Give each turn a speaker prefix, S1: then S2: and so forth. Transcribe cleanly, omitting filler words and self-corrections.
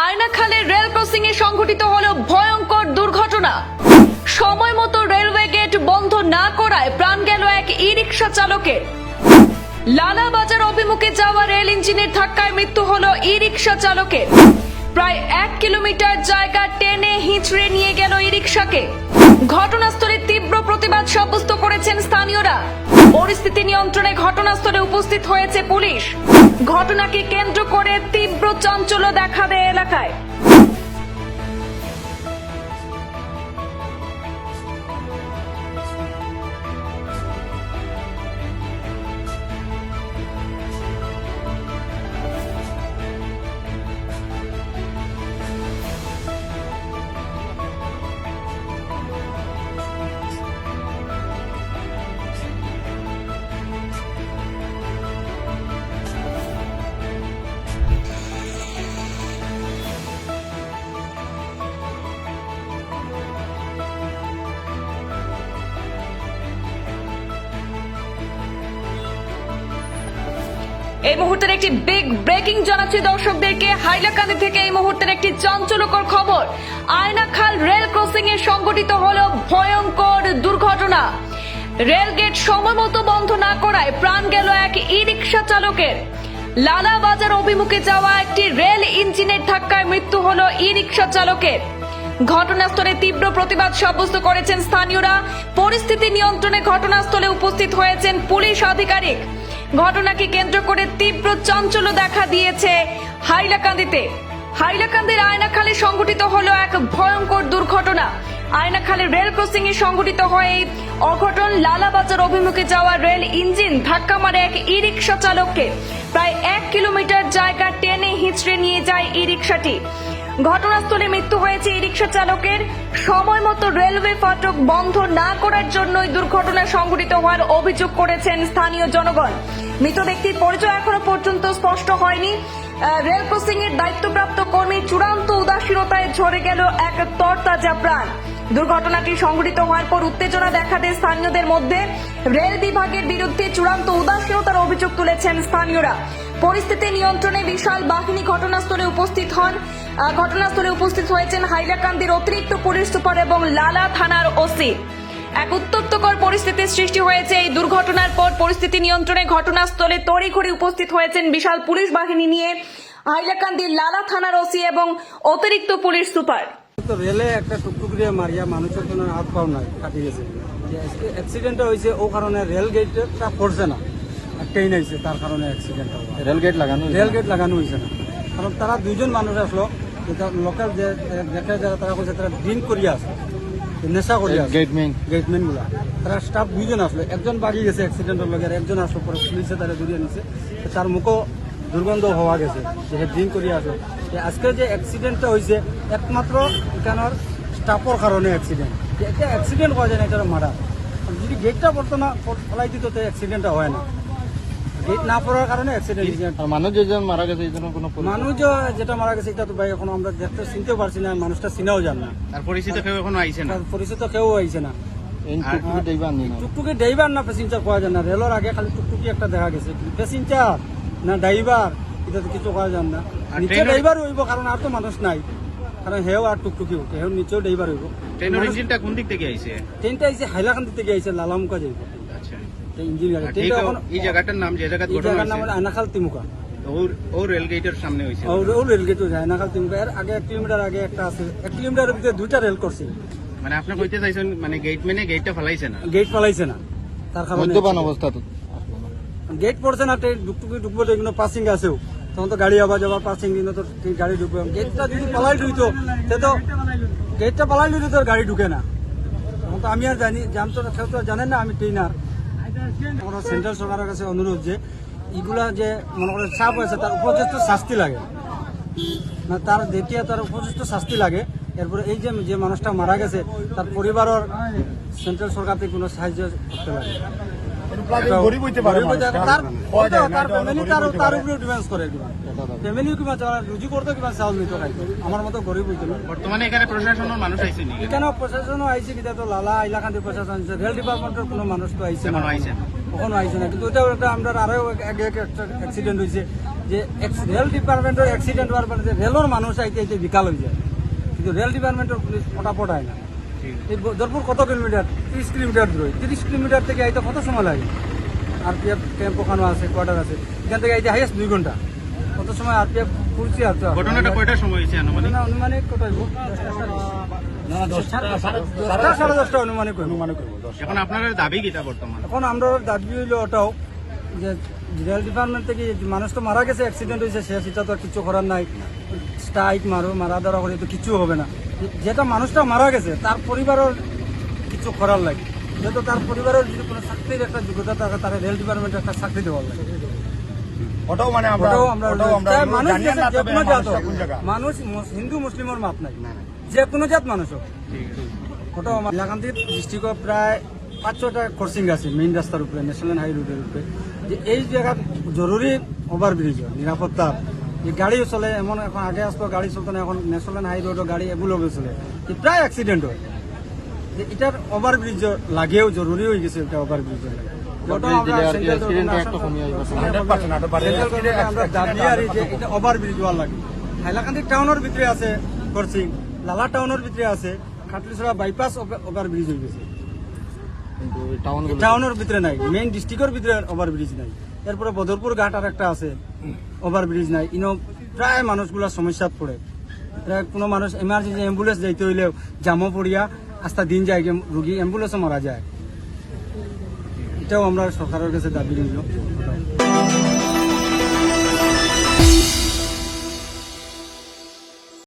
S1: আয়নাখালের rail crossing এ সংঘটিত হলো ভয়ঙ্কর দুর্ঘটনা। সময় মতো রেলওয়ে গেট বন্ধ না করায় প্রাণ গেল এক ই রিক্সা চালকের। লালাবাজার অভিমুখে যাওয়া রেল ইঞ্জিনের ধাক্কায় মৃত্যু হলো ই রিক্সা চালকের। প্রায় 1 কিলোমিটার জায়গা টেনে হিঁচড়ে নিয়ে গেল ই রিক্সাকে। ঘটনাস্থলে তীব্র প্রতিবাদ সাব্যস্ত করেছেন স্থানীয়রা। পরিস্থিতি নিয়ন্ত্রণে ঘটনাস্থলে উপস্থিত হয়েছে পুলিশ। ঘটনাকে কেন্দ্র করে তীব্র চাঞ্চল্য দেখা দেয় এলাকায়। এই মুহূর্তের একটি বিগ ব্রেকিং জানাচ্ছি দর্শকদেরকে। হাইলাকান্দি থেকে এই মুহূর্তের একটি চাঞ্চল্যকর খবর। আয়নাখাল রেল ক্রসিং এ সংঘটিত হলো ভয়ঙ্কর দুর্ঘটনা। রেল গেট সময় মতো বন্ধ না করায় প্রাণ গেল এক ই রিক্সা চালকের। লালাবাজার অভিমুখে যাওয়া একটি রেল ইঞ্জিনের ধাক্কায় মৃত্যু হলো ই রিক্সা চালকের। ঘটনাস্থলে তীব্র প্রতিবাদ সাব্যস্ত করেছেন স্থানীয়রা। পরিস্থিতি নিয়ন্ত্রণে ঘটনাস্থলে উপস্থিত হয়েছেন পুলিশ আধিকারিক। ঘটনাকে কেন্দ্র করে তীব্র চাঞ্চল্য দেখা দিয়েছে হাইলাকান্দিতে। হাইলাকান্দির আয়নাখালে সংঘটিত হলো এক ভয়ঙ্কর দুর্ঘটনা। আয়নাখালের রেল ক্রসিং এ সংঘটিত হয় এই অঘটন। লালাবাজার অভিমুখে যাওয়া রেল ইঞ্জিন ধাক্কা মারে এক ই রিক্সা চালককে। প্রায় 1 কিলোমিটার জায়গা টেনে হিঁচড়ে নিয়ে যায় ই রিক্সাটি। ঘটনাস্থলে মৃত্যু হয়েছে ই রিক্সা চালকের। সময় মতো রেলওয়ে ফাটক বন্ধ না করার জন্যই দুর্ঘটনা সংঘটিত হওয়ার অভিযোগ করেছেন স্থানীয় জনগণ। মৃত ব্যক্তির পরিচয় এখনো পর্যন্ত স্পষ্ট হয়নি। রেল ক্রসিং এর দায়িত্বপ্রাপ্ত কর্মীর চূড়ান্ত উদাসীনতায় ঝরে গেল এক তরতাজা প্রাণ। দুর্ঘটনাটি সংঘটিত হওয়ার পর উত্তেজনা দেখা দেয় স্থানীয়দের মধ্যে। রেল বিভাগের বিরুদ্ধে চূড়ান্ত উদাসীনতার অভিযোগ তুলেছেন স্থানীয়রা। পরিস্থিতি নিয়ন্ত্রণে বিশাল বাহিনী ঘটনাস্থলে উপস্থিত হন। ঘটনাস্থলে উপস্থিত হয়েছেন হাইলাকান্দির অতিরিক্ত পুলিশ সুপার এবং লালা থানার ওসি। এক উত্তপ্তকর পরিস্থিতির সৃষ্টি হয়েছে এই দুর্ঘটনার পর। পরিস্থিতি নিয়ন্ত্রণে ঘটনাস্থলে তড়িঘড়ি উপস্থিত হয়েছেন বিশাল পুলিশ বাহিনী নিয়ে হাইলাকান্দির লালা থানার ওসি এবং অতিরিক্ত পুলিশ সুপার।
S2: রেলে একটা টুকটুক দিয়ে মারিয়া মানুষের কোনো হাত পাও নাই কাটি গেছে। অ্যাক্সিডেন্টটা হয়েছে ও কারণে রেল গেটটা পড়ছে না, ট্রেন আইছে তার কারণে অ্যাক্সিডেন্ট হবে। রেল গেট লাগানো হয়েছে না, কারণ তারা দুইজন মানুষ আসলো। লোকাল যে দেখে যারা তারা বলছে তারা ড্রিঙ্ক করিয়া আছে, নেশা করিয়া গেটম্যান গুলা। তারা স্টাফ দুইজন আসলো, একজন বাগিয়ে গেছে অ্যাক্সিডেন্টের লগে, আর একজন আসলো পরে পুলিশে তারা জড়িয়ে নিছে। তার মুখও দুর্গন্ধ হওয়া গেছে যে ড্রিঙ্ক করিয়া আছে। আজকে যে অ্যাক্সিডেন্টটা হয়েছে একমাত্র এখানের স্টাফের কারণে অ্যাক্সিডেন্ট। এটা অ্যাক্সিডেন্ট হওয়া যায় না, এটা মারা। যদি গেটটা পড়তো না, ফলাই দিত তো অ্যাক্সিডেন্টটা হয় না। গেট না পড়ার কারণে অ্যাক্সিডেন্ট। মানুষ যেজন মারা গেছে, মানুষ যেটা মারা গেছে এটা তো ভাই এখন আমরা দেখতে চিনতেও পারছি না, মানুষটা চিনাও যান না।
S3: আর পরিচিত কেউ এখনো আইছে না,
S2: পরিচিত কেউ আইছে না। টুকটুকি ড্রাইভার না প্যাসেঞ্জার পাওয়া যায় না। রেলের আগে খালি টুকটুকি একটা দেখা গেছে, প্যাসেঞ্জার না ড্রাইভার এটা তো কিছু করা যান না। নিচে ড্রাইভার হইব, কারণ আর তো মানুষ নাই, কারণ হেও আর টুকটুকিও হেও নিচেও ড্রাইভার হইব।
S3: ট্রেনের ইঞ্জিনটা কোন দিক থেকে আইছে?
S2: ট্রেনটা আইছে হাইলাকান্দি থেকে আইছে, লালামুকা যাইব।
S3: আচ্ছা,
S2: ইঞ্জিন গাড়ি।
S3: এই জায়গাটার নাম যে জায়গা ঘটনা
S2: নাম আয়নাখাল তিমুকা।
S3: ও রেল গেটের সামনে হইছে।
S2: ও রেল গেট হইছে আয়নাখাল তিমুকা। এর আগে 1 কিলোমিটার আগে একটা আছে, 1 কিলোমিটারের ভিতরে দুইটা রেল করছে।
S3: মানে আপনি কইতে চাইছেন মানে গেটম্যানে গেটটা ফলাইছে না?
S2: গেট ফলাইছে না, তার কারণে
S4: মদ্যপান অবস্থা তো
S2: গেট পড়ছে না। ট্রেন ডুকটুকি ঢুকবো তো এগুলো পাসিং আছেও, তখন তো গাড়ি আবার যাবার পাসিং দিন তো গাড়ি ঢুকবে। গেটটা যদি পালাই ঢুকতো তো গেটটা পালাই ঢুকতো তোর গাড়ি ঢুকে না। তখন তো আমি আর জানতো না, কেউ তো জানেন না আমি ট্রেনার। আমরা সেন্ট্রাল সরকারের কাছে অনুরোধ যে এগুলা যে মনে করে চাপ হয়েছে তার উপযুক্ত শাস্তি লাগে না, তার দ্বিতীয় তার উপযুক্ত শাস্তি লাগে। এরপরে এই যে মানুষটা মারা গেছে তার পরিবারের সেন্ট্রাল সরকার থেকে কোনো সাহায্য করতে লাগে। আমার মতো গরিব হইতে
S3: বর্তমানে এখানে প্রশাসনের মানুষ আইছে নি?
S2: এখানে প্রশাসনও আইছে, কিন্তু তো লালা হাইলাকান্দি প্রশাসন রেল ডিপার্টমেন্টের কোনো মানুষ তো আইছে না, কখনো আইছে না। কিন্তু ওটা আমরা আরো আগে একটা অ্যাক্সিডেন্ট হয়েছে, যে রেল ডিপার্টমেন্টের অ্যাক্সিডেন্ট হওয়ার পরে যে রেলের মানুষ আইতে আইতে বিকাল হয়ে যায়, কিন্তু রেল ডিপার্টমেন্টের পুলিশ ফটাফট আয় না। এই দরপুর কত কিলোমিটার? 30 কিলোমিটার দূরে। 30 কিলোমিটার থেকে আইতে কত সময় লাগে? আরপিএফ ক্যাম্প ওখানে আছে, কোয়ার্টার আছে, এখান থেকে আইতে হাইয়েস্ট 2 ঘন্টা। কত সময় আরপিএফ পুলিশ আর
S3: ঘটনাটা কয়টার সময় হয়েছে আনুমানিক?
S2: অনুমানিক কত হইব? 10:30 অনুমানিক হইব।
S3: এখন আপনার দাবি কিটা বর্তমান?
S2: এখন আমরা দাবি হইল ওটাও যে রেল ডিপার্টমেন্ট থেকে যে মানুষ তো মারা গেছে, অ্যাক্সিডেন্ট হয়েছে, সে সেটা তো আর কিছু করার নাই। স্ট্রাইক মারা ধরা করে তো কিছু হবে না। যেটা মানুষটা মারা গেছে তার পরিবারের কিছু করার লাগে, যেহেতু তার পরিবারের যদি কোনো চাকরির একটা যোগ্যতা থাকে, তারা রেল ডিপার্টমেন্টে একটা চাকরি দেওয়ার লাগে।
S4: ওটাও মানে আমরা
S2: ওটাও আমরা চাই মানুষ
S4: জানি
S2: গেছে,
S4: না,
S2: যে
S4: তবে
S2: কোনো জাত হোক।
S4: কোন জায়গা।
S2: মানুষ হিন্দু মুসলিমের মাপ নাই, যে কোনো জাত মানুষ হোক। ওটাও আমার হাইলাকান্দি ডিস্ট্রিক্টে প্রায় 5-6টা ক্রসিং আছে মেইন রাস্তার উপরে, ন্যাশনাল হাই রোডের উপরে। যে এই জায়গা জরুরি ওভারব্রিজ নিরাপত্তা, যে গাড়িও চলে এমন, এখন আগে আসতো গাড়ি চলতো না, এখন ন্যাশনাল হাই রোডও গাড়ি এগুলোও চলে, যে প্রায় অ্যাক্সিডেন্ট হয়। যে এটার ওভারব্রিজ লাগেও, জরুরি হয়ে গেছে এটা ওভারব্রিজ লাগে। ওটাও আমরা সেন্ট্রাল গভর্নমেন্টে আমরা দাবি আর যে এটা ওভারব্রিজ হওয়ার লাগে। হাইলাকান্দি টাউনের ভিতরে আছে ক্রসিং, লালা টাউনের ভিতরে আছে, খাটলিছড়া বাইপাস ওভারব্রিজ হয়ে গেছে, টাউনের ভিতরে নাই, মেইন ডিস্ট্রিক্টের ভিতরে ওভারব্রিজ নাই। এরপরে বদরপুর ঘাট আর একটা আছে, ওভারব্রিজ নাই। ইনো প্রায় মানুষগুলা সমস্যাত পড়ে, প্রায় কোনো মানুষ এমার্জেন্সি অ্যাম্বুলেন্স যাইতে হইলেও জামও পড়িয়া আস্তা দিন যায়, রুগী অ্যাম্বুলেন্সও মারা যায়। এটাও আমরা সরকারের কাছে দাবি রইল।